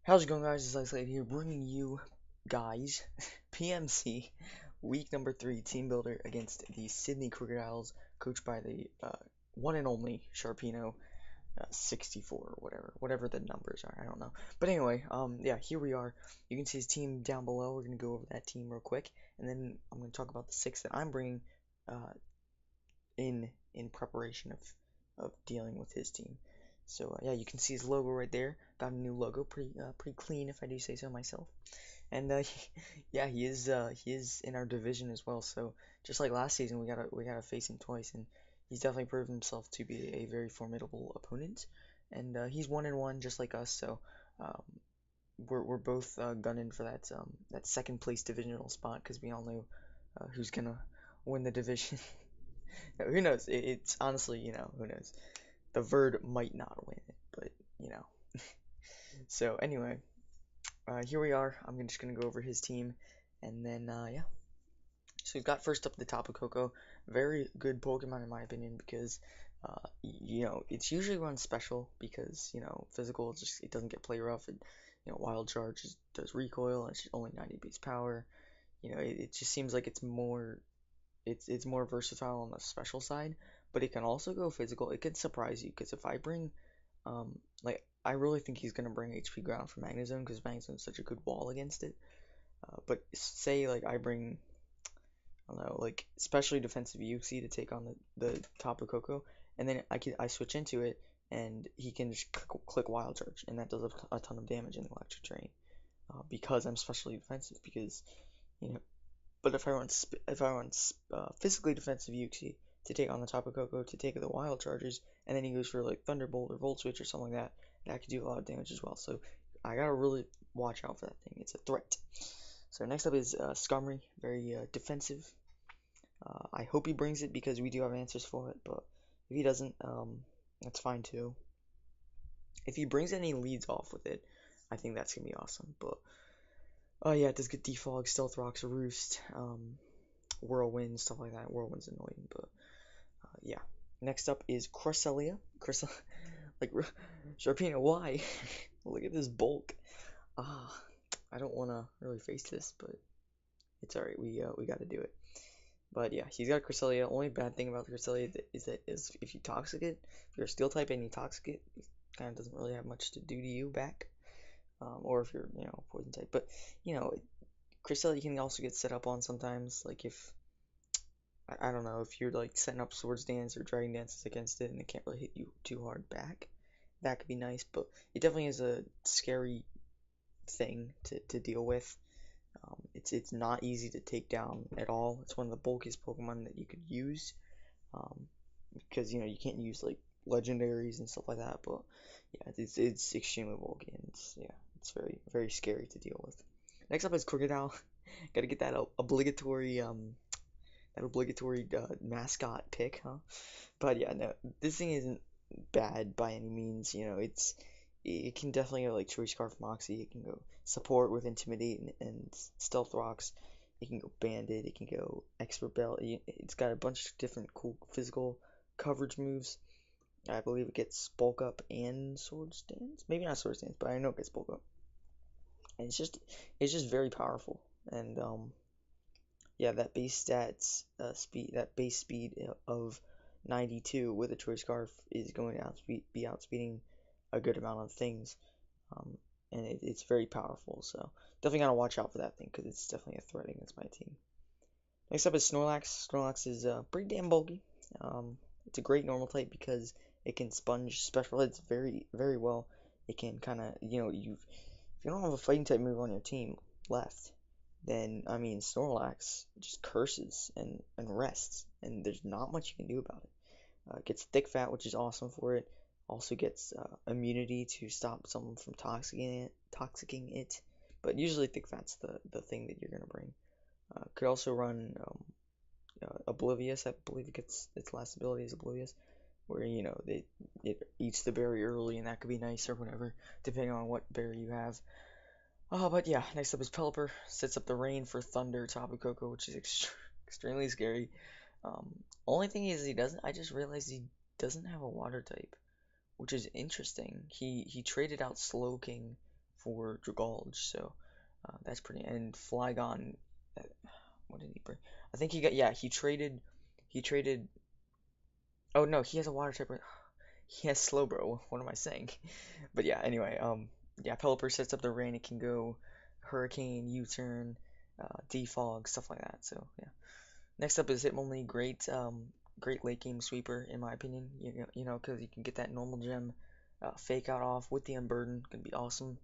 How's it going, guys? It's Isolate here, bringing you guys PMC week number 3 team builder against the Sydney Krookodiles, coached by the one and only Sharpino 64 or whatever the numbers are. I don't know. But anyway, yeah, here we are. You can see his team down below. We're gonna go over that team real quick, and then I'm gonna talk about the 6 that I'm bringing uh, in preparation of dealing with his team. So yeah, you can see his logo right there. Got a new logo, pretty clean if I do say so myself. And yeah, he is in our division as well. So just like last season, we gotta face him twice, and he's definitely proved himself to be a very formidable opponent. And he's 1-1 just like us. So um, we're both gunning for that second place divisional spot because we all know who's gonna win the division. Who knows? It's honestly, who knows? The Verd might not win it, but you know. So anyway, here we are. I'm just gonna go over his team, and then yeah. So we've got first up the Tapu Koko. Very good Pokemon in my opinion because it's usually run special because physical just it doesn't get play rough. And Wild Charge does recoil and it's only 90 base power. It just seems like it's more versatile on the special side, but it can also go physical. It can surprise you because if I bring like I really think he's gonna bring HP ground for Magnezone because Magnezone is such a good wall against it. But say like I bring I don't know like especially defensive Uxie to take on the Tapu Koko, and then I switch into it and he can just click Wild Charge and that does a ton of damage in the Electric Terrain because I'm specially defensive because you know but if I run physically defensive Uxie to take on the Tapu Koko to take the Wild Charges, and then he goes for like Thunderbolt or Volt Switch or something like that, that could do a lot of damage as well. So I gotta really watch out for that thing. It's a threat. So next up is Skarmory, very defensive. I hope he brings it because we do have answers for it, but if he doesn't, that's fine too. If he brings any leads off with it, I think that's gonna be awesome. But oh yeah, it does get Defog, Stealth Rocks, Roost, Whirlwind, stuff like that. Whirlwind's annoying, but yeah. Next up is Cresselia. Like Sharpino, why? Look at this bulk. Ah, I don't want to really face this, but it's alright. We got to do it. But yeah, he's got Cresselia. Only bad thing about the Cresselia is if you toxic it, if you're a steel type and you toxic it, it kind of doesn't really have much to do to you back. Or if you're poison type, but you know Cresselia can also get set up on sometimes. Like if I don't know if you're like setting up Swords Dance or Dragon Dances against it and it can't really hit you too hard back, that could be nice. But it definitely is a scary thing to deal with. It's not easy to take down at all. It's one of the bulkiest Pokemon that you could use, um, because you can't use like legendaries and stuff like that. But yeah, it's extremely bulky and it's very scary to deal with. Next up is Crocodile. Got to get that obligatory mascot pick, huh? But yeah, no, this thing isn't bad by any means. It can definitely go like Choice Scarf Moxie. It can go support with Intimidate and Stealth Rocks. It can go Bandit. It can go Expert Belt. It's got a bunch of different cool physical coverage moves. I believe it gets Bulk Up and Sword Stance. Maybe not Sword Stance, but I know it gets Bulk Up. And it's just very powerful. And yeah, that base speed of 92 with a Choice Scarf is going to be outspeeding a good amount of things, um, and it's very powerful. So definitely gotta watch out for that thing because it's definitely a threat against my team. Next up is Snorlax. Snorlax is pretty damn bulky. It's a great normal type because it can sponge special hits very well. It can kind of if you don't have a fighting type move on your team left, then I mean Snorlax just curses and rests, and there's not much you can do about it. It gets thick fat, which is awesome for it. Also gets immunity to stop someone from toxicking it. But usually thick fat's the thing that you're gonna bring. Could also run Oblivious. I believe it gets its last ability is Oblivious, where it eats the berry early, and that could be nice or whatever, depending on what berry you have. Oh, but yeah, next up is Pelipper. Sets up the rain for Thunder Tapu Koko, which is extremely scary. Only thing is I just realized he doesn't have a water type, which is interesting. He traded out Slowking for Dragulge, so that's pretty. And Flygon, uh, what did he bring? I think he got, yeah, he traded. Oh no, he has a water type. He has Slowbro. What am I saying? But yeah, anyway, yeah, Pelipper sets up the rain. It can go Hurricane, U-turn, Defog, stuff like that. So yeah. Next up is Hitmonlee. Great, great late game sweeper in my opinion. You know, because you can get that normal gem, fake out off with the unburden. Gonna be awesome.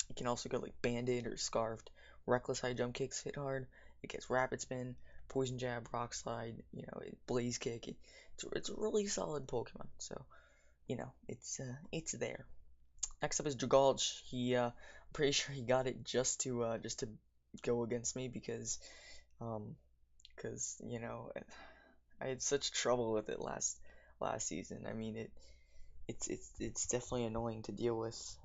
You can also go like Banded or Scarfed. Reckless high jump kicks hit hard. It gets rapid spin, poison jab, rock slide. You know, blaze kick. It's a really solid Pokemon. So you know, it's there. Next up is Dragulge. I'm pretty sure he got it just to go against me um because you know I had such trouble with it last season. I mean it's definitely annoying to deal with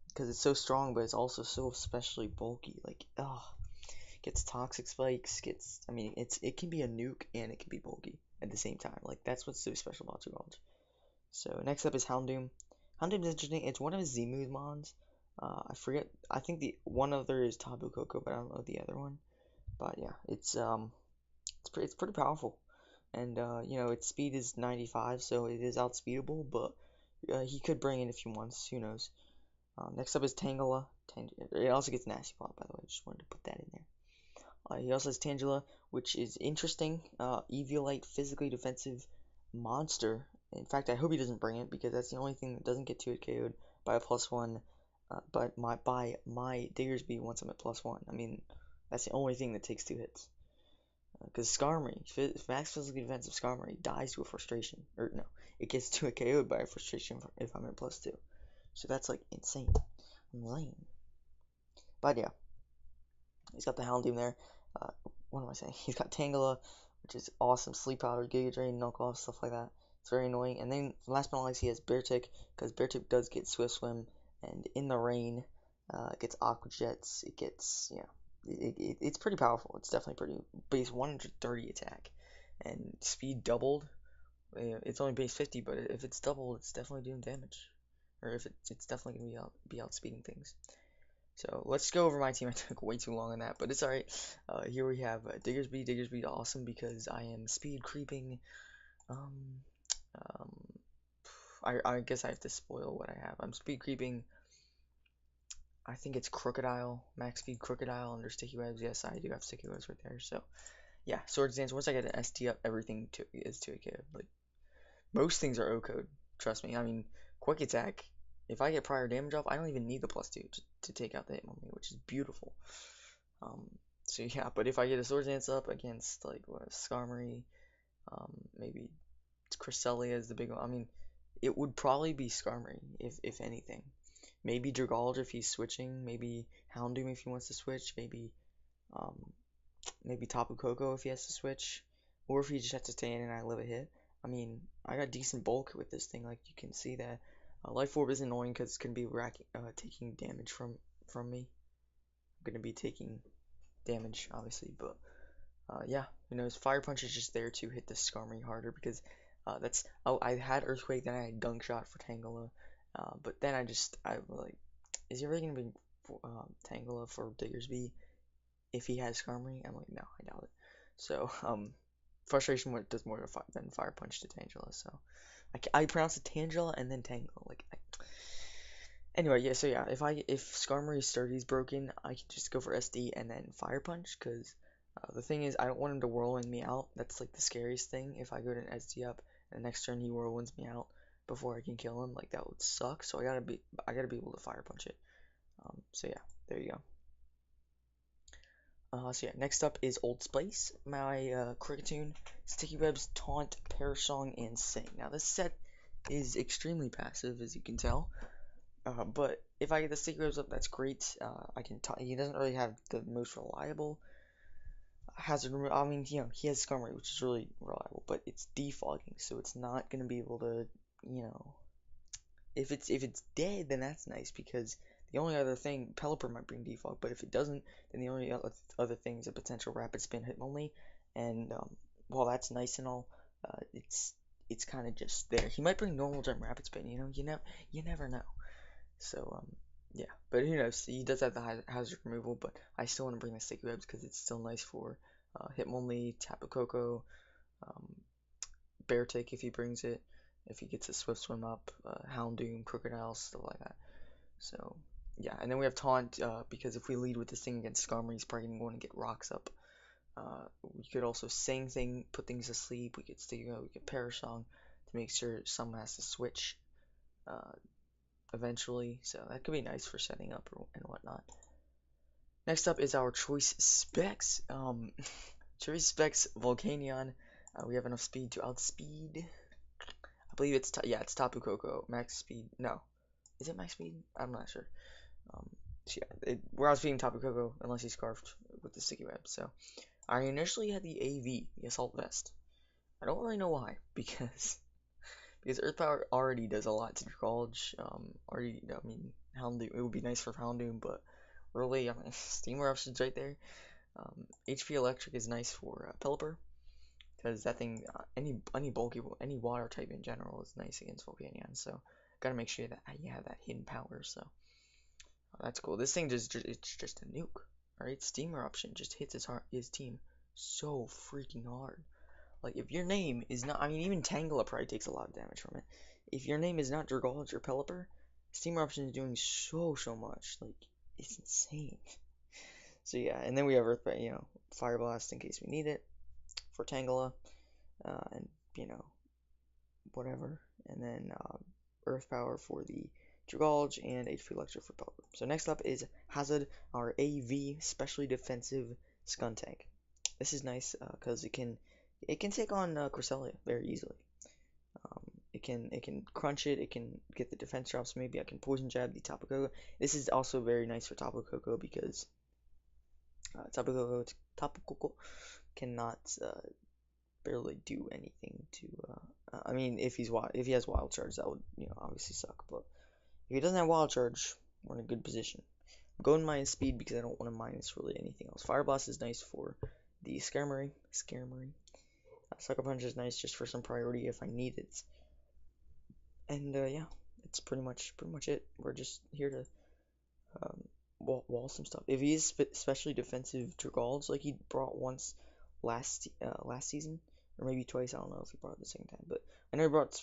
because it's so strong, but it's also so especially bulky. Like gets toxic spikes. Gets I mean it can be a nuke and it can be bulky at the same time. Like that's what's so special about Dragulge. So next up is Houndoom. Houndoom's interesting. It's one of his Zmooth mons. I forget. I think the one other is Tabu Koko, but I don't know the other one. But yeah, it's pretty powerful. And you know, its speed is 95, so it is outspeedable. But he could bring in if he wants. Who knows? Next up is Tangela. It also gets Nasty Plot, by the way. Just wanted to put that in there. He also has Tangela, which is interesting. Eviolite, physically defensive monster. In fact, I hope he doesn't bring it because that's the only thing that doesn't get 2-hit KO'd by a +1. But my Diggersby once I'm at +1. I mean, that's the only thing that takes 2 hits. Because Skarmory, max physically defensive Skarmory dies to a frustration. Or no, it gets 2-hit KO'd by a frustration if I'm at +2. So that's like insane. Lame. But yeah, he's got the Houndoom there. Uh, what am I saying? He's got Tangela, which is awesome. Sleep Powder, Giga Drain, Knuck Off, stuff like that. It's very annoying. And then last but not least, he has Beartic, because Beartic does get Swift Swim, and in the rain, it gets Aqua Jets. It gets, yeah, it's pretty powerful. It's definitely pretty base 130 attack, and speed doubled. It's only base 50, but if it's doubled, it's definitely doing damage. Or if it's definitely gonna be outspeeding things. So let's go over my team. I took way too long on that, but it's alright. Here we have Diggersby. Diggersby awesome because I am speed creeping. Um, um, I guess I have to spoil what I have. I'm speed creeping. I think it's Krookodile, max speed Krookodile under sticky webs. Yes, I do have sticky webs right there. So yeah, Swords Dance. Once I get an ST up, everything is to a KO. Like most things are O code. Trust me. I mean, quick attack. If I get prior damage off, I don't even need the +2 to take out the Hitmonlee, which is beautiful. Um, so yeah, but if I get a Swords Dance up against like what Skarmory, maybe Cresselia is the big one. I mean, it would probably be Skarmory if anything. Maybe Dragulge if he's switching. Maybe Houndoom if he wants to switch. Um, maybe Tapu Koko if he has to switch, or if he just has to stay in and I live a hit. I mean, I got decent bulk with this thing. Like you can see that. Life Orb is annoying because it's gonna be taking damage from me. I'm gonna be taking damage, obviously, but yeah, who knows? Fire Punch is just there to hit the Skarmory harder because that's. Oh, I had Earthquake, then I had Gunk Shot for Tangela, but then I was like, is he really gonna bring Tangela for Diggersby if he has Skarmory? I'm like, no, I doubt it. So Frustration does more than Fire Punch to Tangela. So I pronounce it Tangela and then Tangela. Like anyway, yeah. So yeah, if Skarmory's sturdy's broken, I can just go for SD and then Fire Punch because the thing is I don't want him to whirlwind me out. That's like the scariest thing. If I go to an SD up and the next turn he whirlwinds me out before I can kill him, like that would suck. So I gotta be able to Fire Punch it. So yeah, there you go. So yeah, next up is Old Spice, my Kricketune, Sticky Webs, Taunt, Parasong, and Sing. Now this set is extremely passive, as you can tell. But if I get the Sticky Webs up, that's great. He doesn't really have the most reliable hazard removal. I mean, you know, he has Skarmory, which is really reliable, but it's defogging, so it's not gonna be able to, you know, if it's dead, then that's nice because the only other thing Pelipper might bring defog, but if it doesn't, then the only other thing is a potential rapid spin Hitmonlee, and while that's nice and all, it's kind of just there. He might bring normal jump rapid spin, you know, you never know. So yeah, But who knows? He does have the hazard removal, but I still want to bring the sticky webs because it's still nice for Hitmonlee, Tapu Koko, um, Bear Tick if he brings it, if he gets a Swift Swim up, Houndoom, Krookodiles, stuff like that. So yeah, and then we have Taunt because if we lead with this thing against Skarmory, he's probably going to get rocks up. We could also same thing, put things to sleep. We could sticky web, we could Perish Song to make sure someone has to switch uh, eventually. So that could be nice for setting up and whatnot. Next up is our choice specs. Choice specs Volcanion. We have enough speed to outspeed. I believe it's yeah, it's Tapu Koko. Max speed. No, is it max speed? I'm not sure. Um, so yeah, we're outspeeding Tapu Koko unless he's scarfed with the sticky web. So I initially had the AV, the Assault Vest. I don't really know why because Earth Power already does a lot to Gulch. Already, I mean, Houndoom. It would be nice for Houndoom, but really, I mean, Steam Eruption's right there. HP Electric is nice for Pelipper, because that thing, any bulky, any water type in general is nice against Volcanion. So gotta make sure that you have that hidden power. So that's cool. This thing it's just a nuke, right? Steam Eruption just hits his team so freaking hard. Like if your name is not, I mean even Tangela probably takes a lot of damage from it. If your name is not Dragalge or Pelipper, Steam Eruption is doing so much. Like it's insane. So yeah, and then we have Earth, Fire Blast in case we need it for Tangela, and whatever, and then Earth Power for the Dragalge and HP Electric for Pelipper. So next up is Hazard, our AV specially defensive Skuntank. This is nice because it can take on Cresselia very easily. It can crunch it. It can get the defense drops. Maybe I can poison jab the Tapu Koko. This is also very nice for Tapu Koko because Tapu Koko cannot barely do anything to. I mean, if he has Wild Charge, that would obviously suck. But if he doesn't have Wild Charge, we're in a good position. I'm going minus speed because I don't want to minus really anything else. Fire Blast is nice for the Skarmory. Sucker Punch is nice just for some priority if I need it. And yeah, it's pretty much it. We're just here to wall some stuff. If he is especially defensive Dragalge like he brought once last season, or maybe twice, I don't know if he brought it at the same time, but I know he brought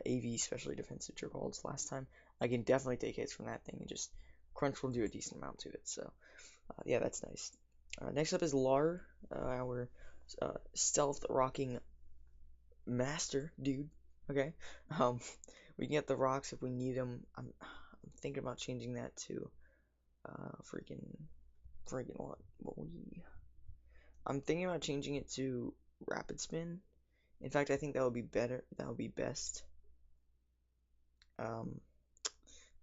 AV especially defensive Dragalge last time. I can definitely take hits from that thing and just Crunch will do a decent amount to it. So yeah, that's nice. Next up is Lar, our stealth rocking master dude. Okay, um, we can get the rocks if we need them. I'm thinking about changing that to freaking what we. I'm thinking about changing it to rapid spin. In fact, I think that would be better. That would be best. Um,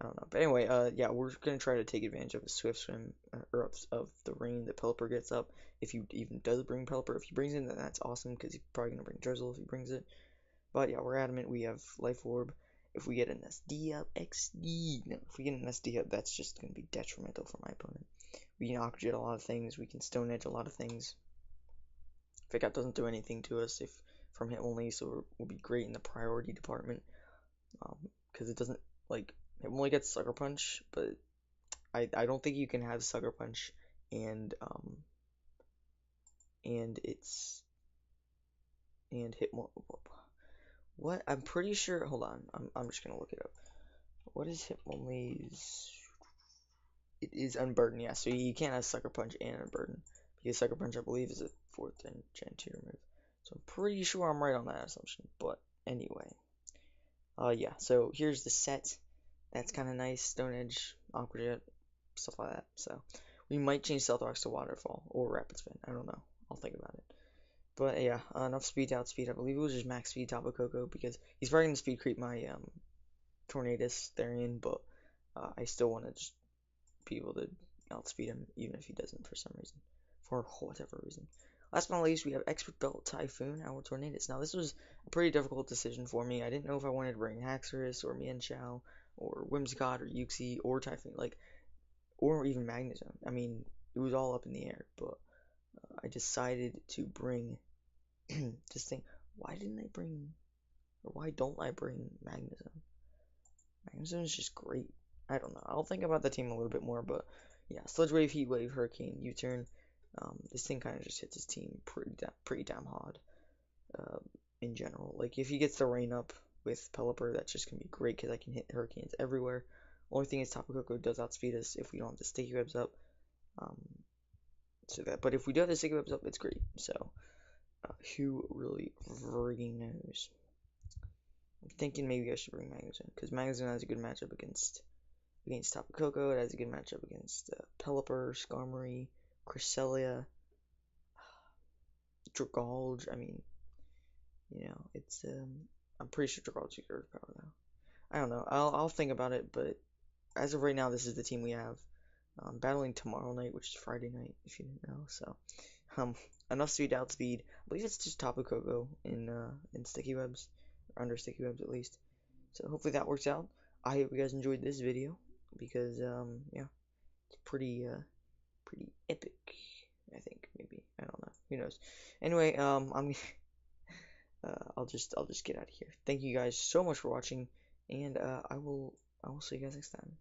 I don't know, but anyway, yeah, we're gonna try to take advantage of a swift swim or of the rain that Pelipper gets up. If he even does bring Pelipper, if he brings it, then that's awesome because he's probably gonna bring Drizzle if he brings it. But yeah, we're adamant. We have Life Orb. If we get an SD up, XD. No, if we get an SD up, that's just gonna be detrimental for my opponent. We can Aqua Jet a lot of things. We can Stone Edge a lot of things. Fake Out doesn't do anything to us if from Hitmonlee, so we'll be great in the priority department. Because it doesn't like Hitmonlee gets Sucker Punch, but I don't think you can have Sucker Punch and Hitmonlee. What? I'm pretty sure. Hold on. I'm just gonna look it up. What is Hitmonlee's? It is Unburden. Yeah, so you can't have Sucker Punch and Unburden because Sucker Punch, I believe, is a 4th Gen 2 move. So I'm pretty sure I'm right on that assumption. But anyway, yeah. So here's the set. That's kind of nice. Stone Edge, Aqua Jet, stuff like that. So we might change Stealth Rocks to Waterfall or Rapid Spin. I don't know. I'll think about it. But yeah, enough speed to outspeed. I believe it was just max speed Tapu Koko because he's probably gonna speed creep my Tornadus Therian, but I still want to just be able to outspeed him even if he doesn't for some reason, for whatever reason. Last but not least, we have Expert Belt Typhoon, our Tornadus. Now this was a pretty difficult decision for me. I didn't know if I wanted to bring Haxorus or Mienshao or Whimsicott or Uxie or Typhoon, or even Magnezone. I mean, it was all up in the air, but I decided to bring this thing. Why don't I bring Magnezone? Magnezone is just great. I don't know. I'll think about the team a little bit more, but yeah, Sludge Wave, Heat Wave, Hurricane, U-Turn. This thing kind of just hits his team pretty damn hard. Uh, in general, like if he gets the rain up with Pelipper, that's just gonna be great because I can hit Hurricanes everywhere. Only thing is Tapu Koko does outspeed us if we don't have the sticky webs up. Um, but if we do have the sticky webs up, it's great. So who really frigging knows? I'm thinking maybe I should bring Magazine because Magazine has a good matchup against Tapu Koko. It has a good matchup against Pelipper, Skarmory, Cresselia, Dragalge. I mean, it's I'm pretty sure Dragalge is Earth Power though. I don't know. I'll think about it, but as of right now, this is the team we have. Battling tomorrow night, which is Friday night, if you didn't know. So, um, enough speed to outspeed. I believe it's just Tapu Koko in sticky webs, or under sticky webs at least. So hopefully that works out. I hope you guys enjoyed this video because yeah, it's pretty epic. I think maybe I don't know. Who knows? Anyway, I'll just get out of here. Thank you guys so much for watching, and I will see you guys next time.